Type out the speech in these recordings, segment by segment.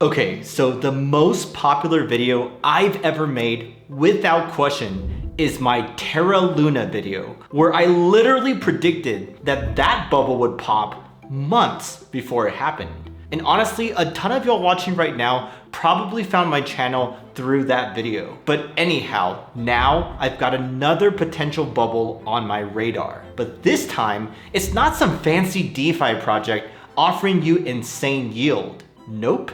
Okay, so the most popular video I've ever made, without question, is my Terra Luna video, where I literally predicted that that bubble would pop months before it happened. And honestly, a ton of y'all watching right now probably found my channel through that video. But anyhow, now I've got another potential bubble on my radar. But this time, it's not some fancy DeFi project offering you insane yield. Nope.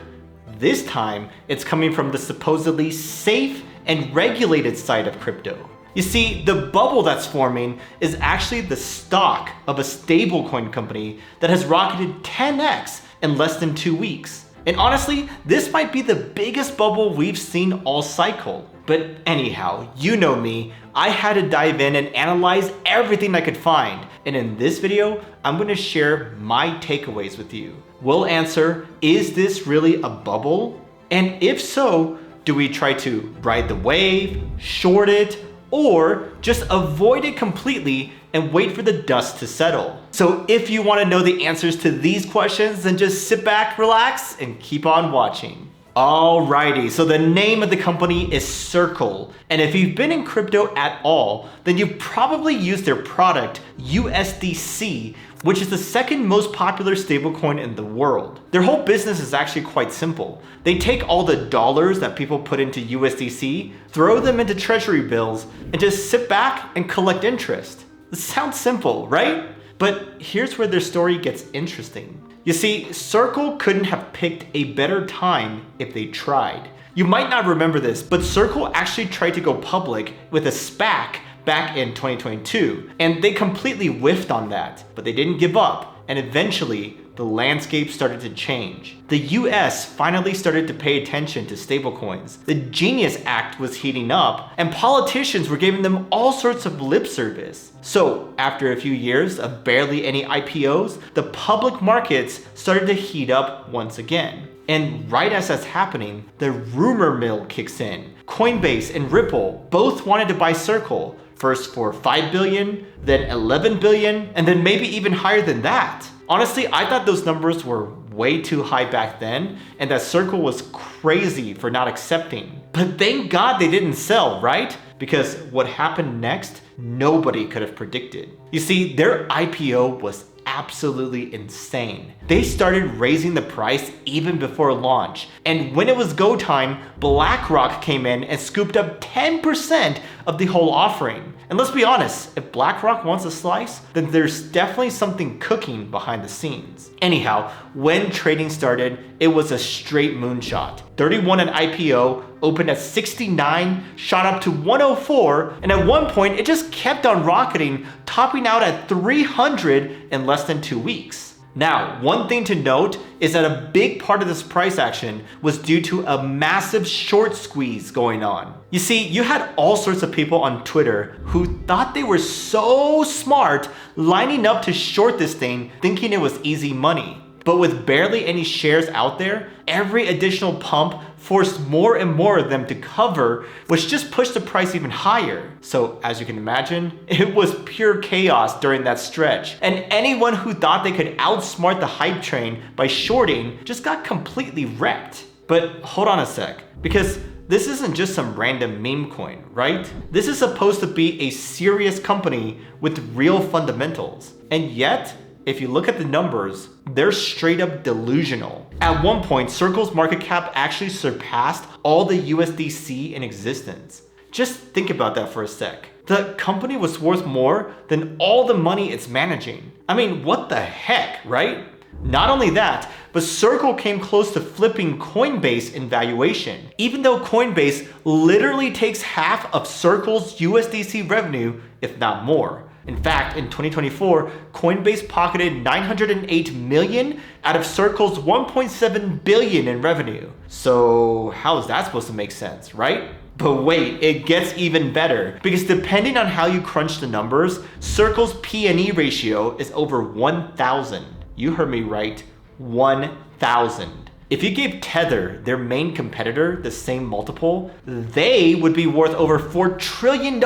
This time, it's coming from the supposedly safe and regulated side of crypto. You see, the bubble that's forming is actually the stock of a stablecoin company that has rocketed 10x in less than 2 weeks. And honestly, this might be the biggest bubble we've seen all cycle. But anyhow, you know me, I had to dive in and analyze everything I could find. And in this video, I'm going to share my takeaways with you. We'll answer, is this really a bubble? And if so, do we try to ride the wave, short it, or just avoid it completely and wait for the dust to settle? So if you want to know the answers to these questions, then just sit back, relax, and keep on watching. Alrighty, so the name of the company is Circle. And if you've been in crypto at all, then you've probably used their product, USDC, which is the second most popular stablecoin in the world. Their whole business is actually quite simple. They take all the dollars that people put into USDC, throw them into treasury bills, and just sit back and collect interest. This sounds simple, right? But here's where their story gets interesting. You see, Circle couldn't have picked a better time if they tried. You might not remember this, but Circle actually tried to go public with a SPAC back in 2022, and they completely whiffed on that, but they didn't give up, and eventually the landscape started to change. The US finally started to pay attention to stablecoins. The Genius Act was heating up, and politicians were giving them all sorts of lip service. So after a few years of barely any IPOs, the public markets started to heat up once again. And right as that's happening, the rumor mill kicks in. Coinbase and Ripple both wanted to buy Circle, first for $5 billion, then $11 billion, and then maybe even higher than that. Honestly, I thought those numbers were way too high back then, and that Circle was crazy for not accepting. But thank God they didn't sell, right? Because what happened next, nobody could have predicted. You see, their IPO was absolutely insane. They started raising the price even before launch. And when it was go time, BlackRock came in and scooped up 10% of the whole offering. And let's be honest, if BlackRock wants a slice, then there's definitely something cooking behind the scenes. Anyhow, when trading started, it was a straight moonshot. 31 at IPO, opened at 69, shot up to 104, and at one point it just kept on rocketing, topping out at 300 in less than 2 weeks. Now, one thing to note is that a big part of this price action was due to a massive short squeeze going on. You see, you had all sorts of people on Twitter who thought they were so smart lining up to short this thing, thinking it was easy money. But with barely any shares out there, every additional pump forced more and more of them to cover, which just pushed the price even higher. So as you can imagine, it was pure chaos during that stretch. And anyone who thought they could outsmart the hype train by shorting just got completely wrecked. But hold on a sec, because this isn't just some random meme coin, right? This is supposed to be a serious company with real fundamentals. And yet, if you look at the numbers, they're straight up delusional. At one point, Circle's market cap actually surpassed all the USDC in existence. Just think about that for a sec. The company was worth more than all the money it's managing. I mean, what the heck, right? Not only that, but Circle came close to flipping Coinbase in valuation, even though Coinbase literally takes half of Circle's USDC revenue, if not more. In fact, in 2024, Coinbase pocketed $908 million out of Circle's $1.7 billion in revenue. So how is that supposed to make sense, right? But wait, it gets even better, because depending on how you crunch the numbers, Circle's P/E ratio is over 1,000. You heard me right, 1,000. If you gave Tether, their main competitor, the same multiple, they would be worth over $4 trillion,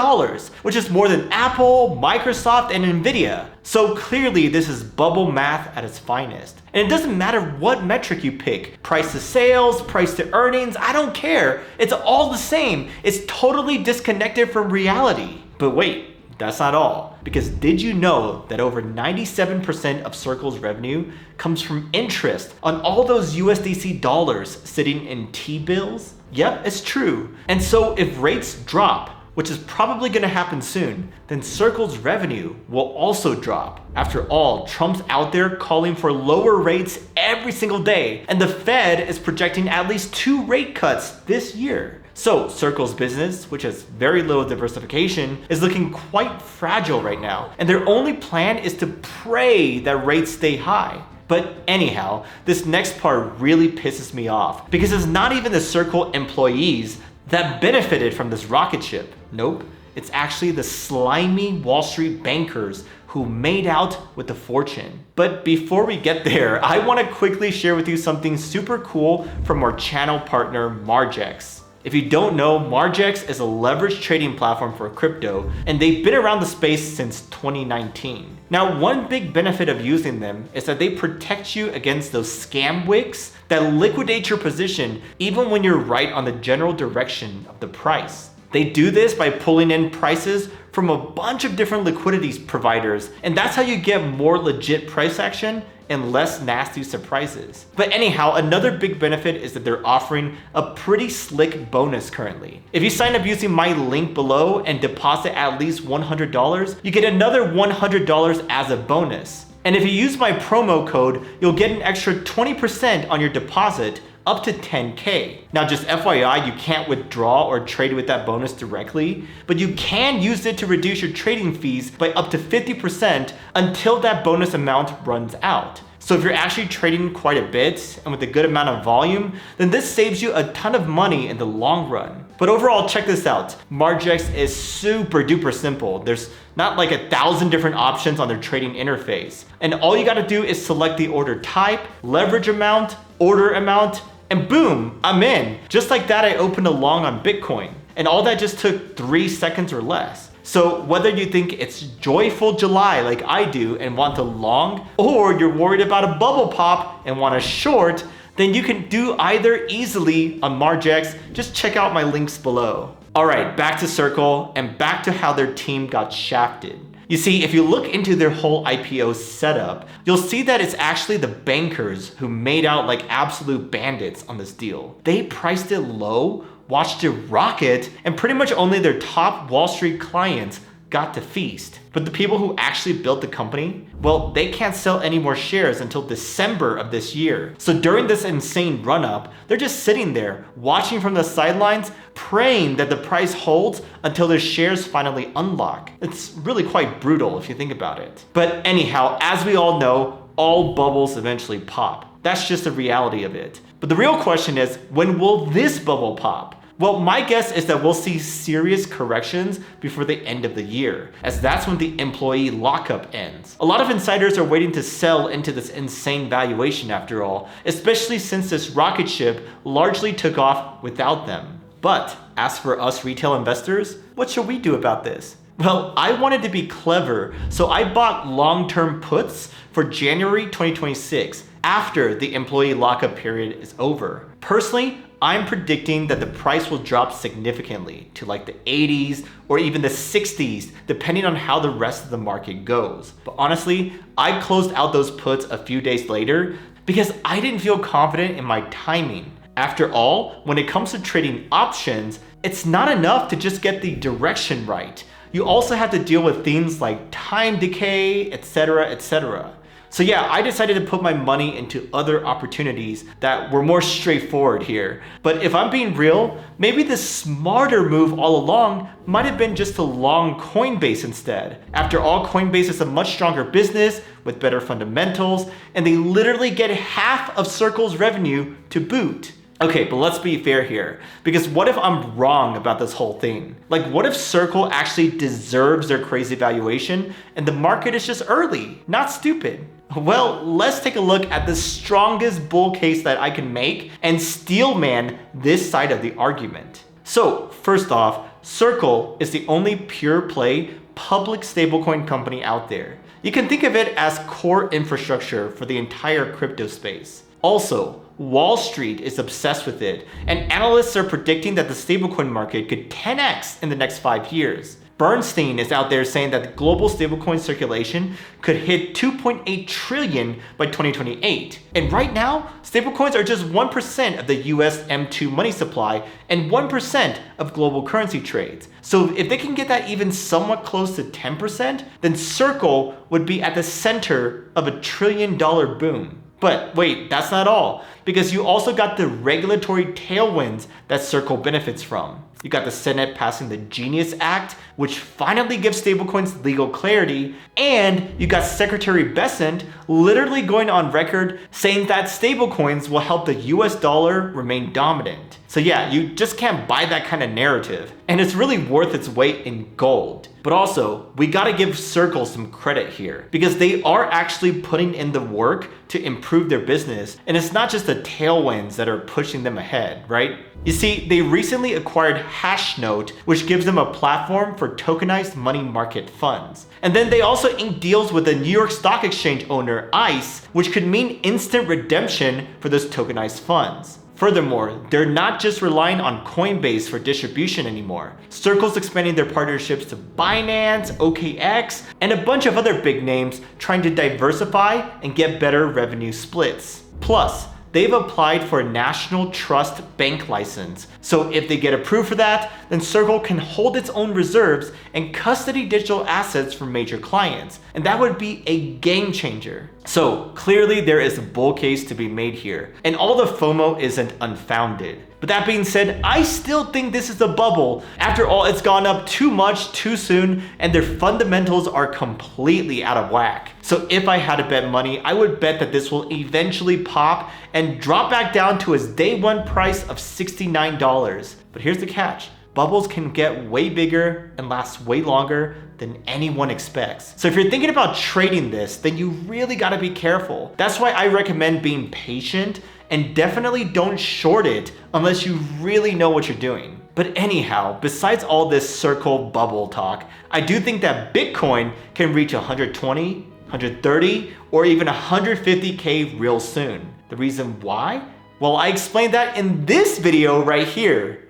which is more than Apple, Microsoft, and Nvidia. So clearly this is bubble math at its finest. And it doesn't matter what metric you pick, price to sales, price to earnings, I don't care. It's all the same. It's totally disconnected from reality. But wait, that's not all. Because did you know that over 97% of Circle's revenue comes from interest on all those USDC dollars sitting in T-bills? Yep, it's true. And so if rates drop, which is probably gonna happen soon, then Circle's revenue will also drop. After all, Trump's out there calling for lower rates every single day, and the Fed is projecting at least 2 rate cuts this year. So Circle's business, which has very little diversification, is looking quite fragile right now, and their only plan is to pray that rates stay high. But anyhow, this next part really pisses me off, because it's not even the Circle employees that benefited from this rocket ship. Nope, it's actually the slimy Wall Street bankers who made out with the fortune. But before we get there, I want to quickly share with you something super cool from our channel partner Margex. If you don't know, Margex is a leveraged trading platform for crypto, and they've been around the space since 2019. Now, one big benefit of using them is that they protect you against those scam wicks that liquidate your position even when you're right on the general direction of the price. They do this by pulling in prices from a bunch of different liquidity providers, and that's how you get more legit price action and less nasty surprises. But anyhow, another big benefit is that they're offering a pretty slick bonus currently. If you sign up using my link below and deposit at least $100, you get another $100 as a bonus. And if you use my promo code, you'll get an extra 20% on your deposit, up to 10K. Now just FYI, you can't withdraw or trade with that bonus directly, but you can use it to reduce your trading fees by up to 50% until that bonus amount runs out. So if you're actually trading quite a bit and with a good amount of volume, then this saves you a ton of money in the long run. But overall, check this out. Margex is super duper simple. There's not like 1,000 different options on their trading interface. And all you gotta do is select the order type, leverage amount, order amount, and boom, I'm in. Just like that, I opened a long on Bitcoin. And all that just took 3 seconds or less. So whether you think it's joyful July like I do and want to long, or you're worried about a bubble pop and want to short, then you can do either easily on Margex. Just check out my links below. All right, back to Circle and back to how their team got shafted. You see, if you look into their whole IPO setup, you'll see that it's actually the bankers who made out like absolute bandits on this deal. They priced it low, watched it rocket, and pretty much only their top Wall Street clients got to feast. But the people who actually built the company, well, they can't sell any more shares until December of this year. So during this insane run-up, they're just sitting there, watching from the sidelines, praying that the price holds until their shares finally unlock. It's really quite brutal if you think about it. But anyhow, as we all know, all bubbles eventually pop. That's just the reality of it. But the real question is, when will this bubble pop? Well, my guess is that we'll see serious corrections before the end of the year, as that's when the employee lockup ends. A lot of insiders are waiting to sell into this insane valuation after all, especially since this rocket ship largely took off without them. But as for us retail investors, what should we do about this? Well, I wanted to be clever, so I bought long-term puts for January 2026 after the employee lockup period is over. Personally, I'm predicting that the price will drop significantly to like the 80s or even the 60s, depending on how the rest of the market goes. But honestly, I closed out those puts a few days later because I didn't feel confident in my timing. After all, when it comes to trading options, it's not enough to just get the direction right. You also have to deal with things like time decay, etc., etc. So yeah, I decided to put my money into other opportunities that were more straightforward here. But if I'm being real, maybe the smarter move all along might have been just to long Coinbase instead. After all, Coinbase is a much stronger business with better fundamentals, and they literally get half of Circle's revenue to boot. Okay, but let's be fair here, because what if I'm wrong about this whole thing? Like, what if Circle actually deserves their crazy valuation and the market is just early, not stupid? Well, let's take a look at the strongest bull case that I can make and steelman this side of the argument. So first off, Circle is the only pure play public stablecoin company out there. You can think of it as core infrastructure for the entire crypto space. Also, Wall Street is obsessed with it, and analysts are predicting that the stablecoin market could 10x in the next 5 years. Bernstein is out there saying that the global stablecoin circulation could hit 2.8 trillion by 2028. And right now, stablecoins are just 1% of the US M2 money supply and 1% of global currency trades. So if they can get that even somewhat close to 10%, then Circle would be at the center of $1 trillion boom. But wait, that's not all, because you also got the regulatory tailwinds that Circle benefits from. You got the Senate passing the Genius Act, which finally gives stablecoins legal clarity, and you got Secretary Bessent literally going on record saying that stablecoins will help the US dollar remain dominant. So yeah, you just can't buy that kind of narrative, and it's really worth its weight in gold. But also, we gotta give Circle some credit here, because they are actually putting in the work to improve their business, and it's not just the tailwinds that are pushing them ahead, right? You see, they recently acquired Hashnote, which gives them a platform for tokenized money market funds. And then they also inked deals with the New York Stock Exchange owner ICE, which could mean instant redemption for those tokenized funds. Furthermore, they're not just relying on Coinbase for distribution anymore. Circle's expanding their partnerships to Binance, OKX, and a bunch of other big names trying to diversify and get better revenue splits. Plus, they've applied for a national trust bank license. So if they get approved for that, then Circle can hold its own reserves and custody digital assets for major clients. And that would be a game changer. So clearly there is a bull case to be made here, and all the FOMO isn't unfounded. But that being said, I still think this is a bubble. After all, it's gone up too much too soon, and their fundamentals are completely out of whack. So if I had to bet money, I would bet that this will eventually pop and drop back down to its day one price of $69. But here's the catch. Bubbles can get way bigger and last way longer than anyone expects. So if you're thinking about trading this, then you really gotta be careful. That's why I recommend being patient, and definitely don't short it unless you really know what you're doing. But anyhow, besides all this Circle bubble talk, I do think that Bitcoin can reach 120, 130, or even 150K real soon. The reason why? Well, I explained that in this video right here.